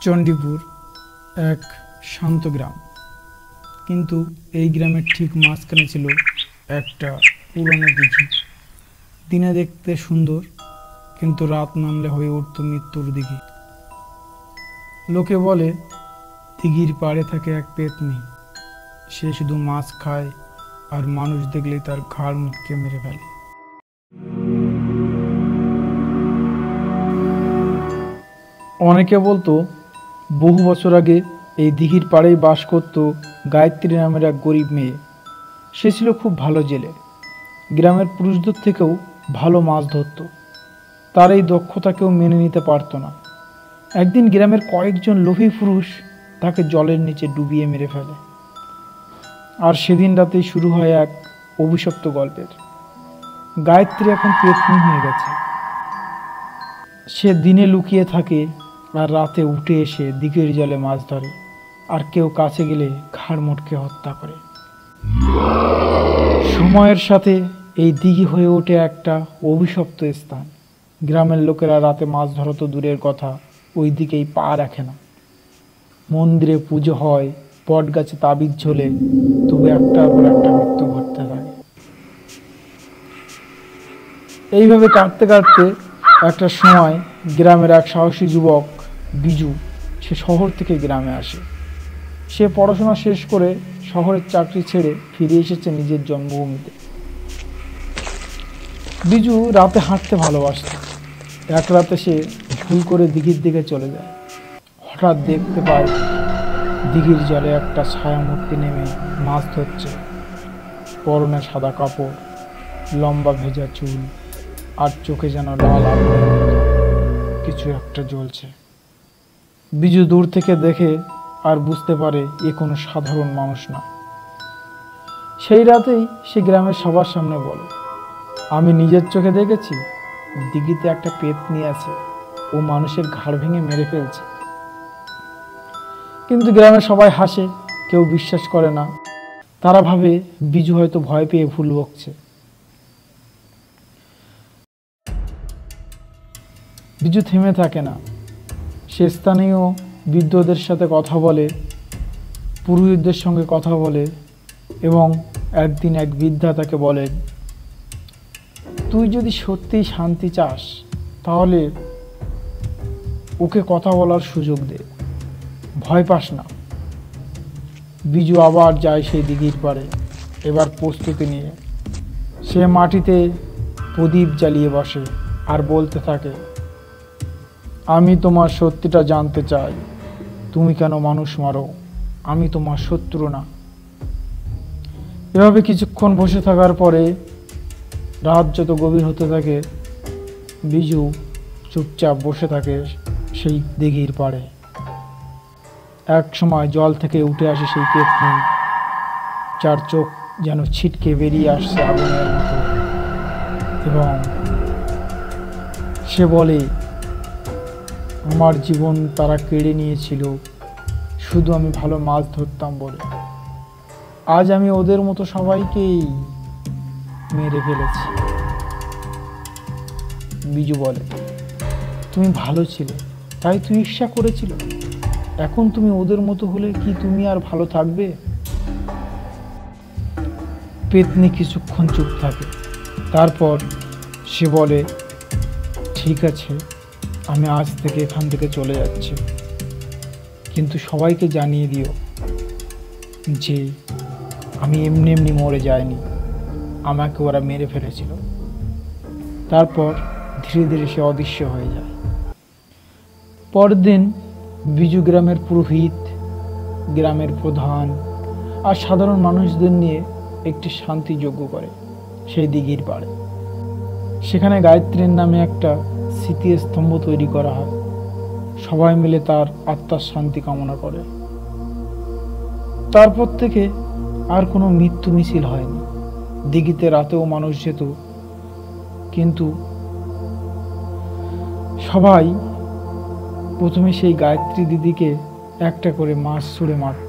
চণ্ডীপুর এক শান্ত গ্রাম, কিন্তু এই গ্রামের ঠিক মাঝখানে ছিল একটা পুরানো দিঘি। দিনে দেখতে সুন্দর, কিন্তু রাত নামলে হয়ে উঠত মৃত্যুর দিঘি। লোকে বলে দিঘির পাড়ে থাকে এক পেতনি, সে শুধু মাছ খায় আর মানুষ দেখলেই তার ঘাড় মুটকে মেরে ফেলে। অনেকে বলতো বহু বছর আগে এই দিঘির পাড়েই বাস করত গায়ত্রী নামের এক গরিব মেয়ে। সে ছিল খুব ভালো জেলে, গ্রামের পুরুষদের থেকেও ভালো মাছ ধরত। তার এই দক্ষতা কেউ মেনে নিতে পারত না। একদিন গ্রামের কয়েকজন লোভী পুরুষ তাকে জলের নিচে ডুবিয়ে মেরে ফেলে। আর সেদিন রাতেই শুরু হয় এক অভিশপ্ত গল্পের। গায়ত্রী এখন পেতনি হয়ে গেছে। সে দিনে লুকিয়ে থাকে আর রাতে উঠে এসে দিঘির জলে মাছ ধরে, আর কেউ কাছে গেলে ঘাড় মোটকে হত্যা করে। সময়ের সাথে এই দিঘি হয়ে ওঠে একটা অভিশপ্ত স্থান। গ্রামের লোকেরা রাতে মাছ ধরা তো দূরের কথা, ওই দিকেই পা রাখে না। মন্দিরে পুজো হয়, বট গাছে তাবিজ ঝোলে, তবু একটার পর একটা মৃত্যু ঘটতে থাকে। এইভাবে কাটতে কাটতে একটা সময় গ্রামের এক সাহসী যুবক বিজু, সে শহর থেকে গ্রামে আসে। সে পড়াশোনা শেষ করে শহরের চাকরি ছেড়ে ফিরে এসেছে নিজের জন্মভূমিতে। বিজু রাতে হাঁটতে ভালোবাসত। এক রাতে সে ভুল করে দিঘির দিকে চলে যায়। হঠাৎ দেখতে পায় দিঘির জলে একটা ছায়ামূর্তি নেমে মাছ ধরছে। পরনে সাদা কাপড়, লম্বা ভেজা চুল, আর চোখে যেন লাল আগুনের মতো কিছু একটা জ্বলছে। বিজু দূর থেকে দেখে আর বুঝতে পারে এ কোনো সাধারণ মানুষ না। সেই রাতেই সে গ্রামের সবার সামনে বলে, আমি নিজের চোখে দেখেছি দিঘিতে একটা পেতনি আছে, ও মানুষের ঘাড় ভেঙে মেরে ফেলছে। কিন্তু গ্রামের সবাই হাসে, কেউ বিশ্বাস করে না। তারা ভাবে বিজু হয়তো ভয় পেয়ে ভুল বকছে। বিজু থেমে থাকে না। সে স্থানীয় বৃদ্ধদের সাথে কথা বলে, পুরোহিতদের সঙ্গে কথা বলে, এবং একদিন এক বৃদ্ধা তাকে বলেন, তুই যদি সত্যিই শান্তি চাস তাহলে ওকে কথা বলার সুযোগ দে, ভয় পাস না। বিজু আবার যায় সেই দিঘির পাড়ে, এবার প্রস্তুতি নিয়ে। সে মাটিতে প্রদীপ জ্বালিয়ে বসে আর বলতে থাকে, আমি তোমার সত্যিটা জানতে চাই, তুমি কেন মানুষ মারো, আমি তোমার শত্রু না। এভাবে কিছুক্ষণ বসে থাকার পরে রাত যত গভীর হতে থাকে, বিজু চুপচাপ বসে থাকে সেই দিঘির পাড়ে। এক সময় জল থেকে উঠে আসে সেই পেতনি, যার চোখ যেন ছিটকে বেরিয়ে আসছে আগুনের মতো, এবং সে বলে, আমার জীবন তারা কেড়ে নিয়েছিল শুধু আমি ভালো মাছ ধরতাম বলে। আজ আমি ওদের মতো সবাইকেই মেরে ফেলেছি। বিজু বলে, তুমি ভালো ছিলে তাই তুই ঈর্ষা করেছিল, এখন তুমি ওদের মতো হলে কি তুমি আর ভালো থাকবে? পেতনি কিছুক্ষণ চুপ থাকে, তারপর সে বলে, ঠিক আছে, আমি আজ থেকে এখান থেকে চলে যাচ্ছি, কিন্তু সবাইকে জানিয়ে দিও যে আমি এমনি এমনি মরে যাইনি, আমাকে ওরা মেরে ফেলেছিল। তারপর ধীরে ধীরে সে অদৃশ্য হয়ে যায়। পরের দিন বিজু গ্রামের পুরোহিত, গ্রামের প্রধান আর সাধারণ মানুষদের নিয়ে একটি শান্তি যজ্ঞ করে সেই দিঘির পাড়ে। সেখানে গায়ত্রীর নামে একটা স্মৃতিস্তম্ভ তৈরি করা হয়। সবাই মিলে তার আত্মার শান্তি কামনা করে। তারপর থেকে আর কোনো মৃত্যু মিছিল হয়নি। দিঘিতে রাতেও মানুষ যেত, কিন্তু সবাই প্রথমে সেই গায়ত্রী দিদিকে একটা করে মাছ ছুঁড়ে মারত।